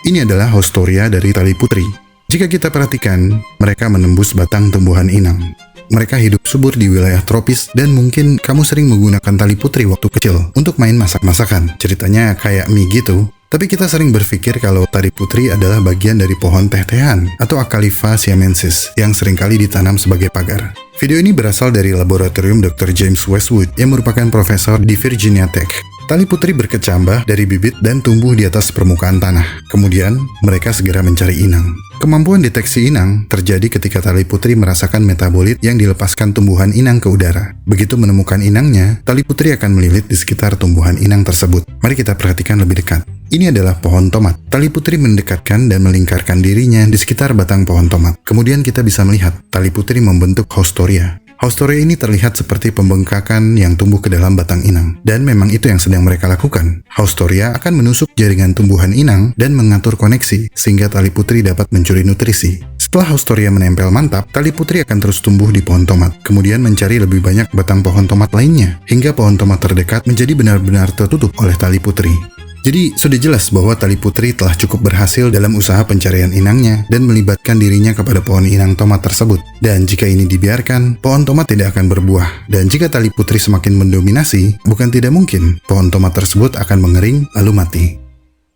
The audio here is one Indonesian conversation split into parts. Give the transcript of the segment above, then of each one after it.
Ini adalah Haustoria dari tali putri. Jika kita perhatikan, mereka menembus batang tumbuhan inang. Mereka hidup subur di wilayah tropis dan mungkin kamu sering menggunakan tali putri waktu kecil untuk main masak-masakan. Ceritanya kayak mie gitu. Tapi kita sering berpikir kalau tali putri adalah bagian dari pohon teh-tehan atau Acalypha siamensis yang seringkali ditanam sebagai pagar. Video ini berasal dari laboratorium Dr. James Westwood yang merupakan profesor di Virginia Tech. Tali putri berkecambah dari bibit dan tumbuh di atas permukaan tanah. Kemudian, mereka segera mencari inang. Kemampuan deteksi inang terjadi ketika tali putri merasakan metabolit yang dilepaskan tumbuhan inang ke udara. Begitu menemukan inangnya, tali putri akan melilit di sekitar tumbuhan inang tersebut. Mari kita perhatikan lebih dekat. Ini adalah pohon tomat. Tali putri mendekatkan dan melingkarkan dirinya di sekitar batang pohon tomat. Kemudian kita bisa melihat tali putri membentuk Haustoria. Haustoria ini terlihat seperti pembengkakan yang tumbuh ke dalam batang inang. Dan memang itu yang sedang mereka lakukan. Haustoria akan menusuk jaringan tumbuhan inang dan mengatur koneksi, sehingga tali putri dapat mencuri nutrisi. Setelah Haustoria menempel mantap, tali putri akan terus tumbuh di pohon tomat, kemudian mencari lebih banyak batang pohon tomat lainnya, hingga pohon tomat terdekat menjadi benar-benar tertutup oleh tali putri. Jadi, sudah jelas bahwa tali putri telah cukup berhasil dalam usaha pencarian inangnya dan melibatkan dirinya kepada pohon inang tomat tersebut. Dan jika ini dibiarkan, pohon tomat tidak akan berbuah. Dan jika tali putri semakin mendominasi, bukan tidak mungkin pohon tomat tersebut akan mengering lalu mati.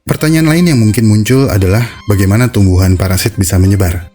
Pertanyaan lain yang mungkin muncul adalah bagaimana tumbuhan parasit bisa menyebar.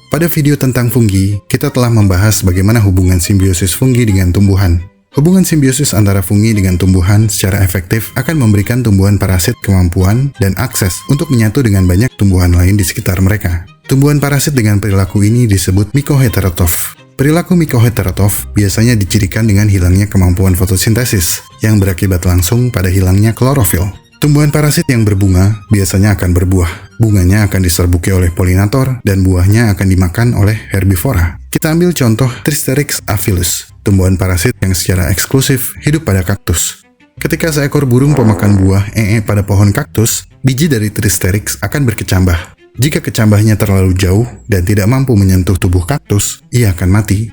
Pada video tentang fungi, kita telah membahas bagaimana hubungan simbiosis fungi dengan tumbuhan. Hubungan simbiosis antara fungi dengan tumbuhan secara efektif akan memberikan tumbuhan parasit kemampuan dan akses untuk menyatu dengan banyak tumbuhan lain di sekitar mereka. Tumbuhan parasit dengan perilaku ini disebut mycoheterotroph. Perilaku mycoheterotroph biasanya dicirikan dengan hilangnya kemampuan fotosintesis yang berakibat langsung pada hilangnya klorofil. Tumbuhan parasit yang berbunga biasanya akan berbuah. Bunganya akan diserbuki oleh polinator dan buahnya akan dimakan oleh herbivora. Kita ambil contoh Tristerix aphyllus, tumbuhan parasit yang secara eksklusif hidup pada kaktus. Ketika seekor burung pemakan buah pada pohon kaktus, biji dari Tristerix akan berkecambah. Jika kecambahnya terlalu jauh dan tidak mampu menyentuh tubuh kaktus, ia akan mati.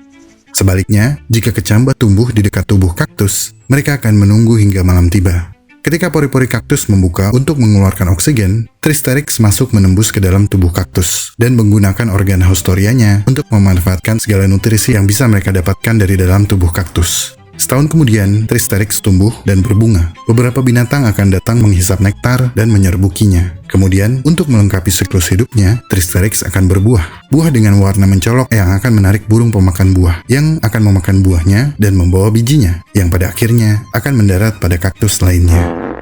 Sebaliknya, jika kecambah tumbuh di dekat tubuh kaktus, mereka akan menunggu hingga malam tiba. Ketika pori-pori kaktus membuka untuk mengeluarkan oksigen, Tristerix masuk menembus ke dalam tubuh kaktus dan menggunakan organ Haustorianya untuk memanfaatkan segala nutrisi yang bisa mereka dapatkan dari dalam tubuh kaktus. Setahun kemudian, Tristerix tumbuh dan berbunga. Beberapa binatang akan datang menghisap nektar dan menyerbukinya. Kemudian, untuk melengkapi siklus hidupnya, Tristerix akan berbuah. Buah dengan warna mencolok yang akan menarik burung pemakan buah, yang akan memakan buahnya dan membawa bijinya, yang pada akhirnya akan mendarat pada kaktus lainnya.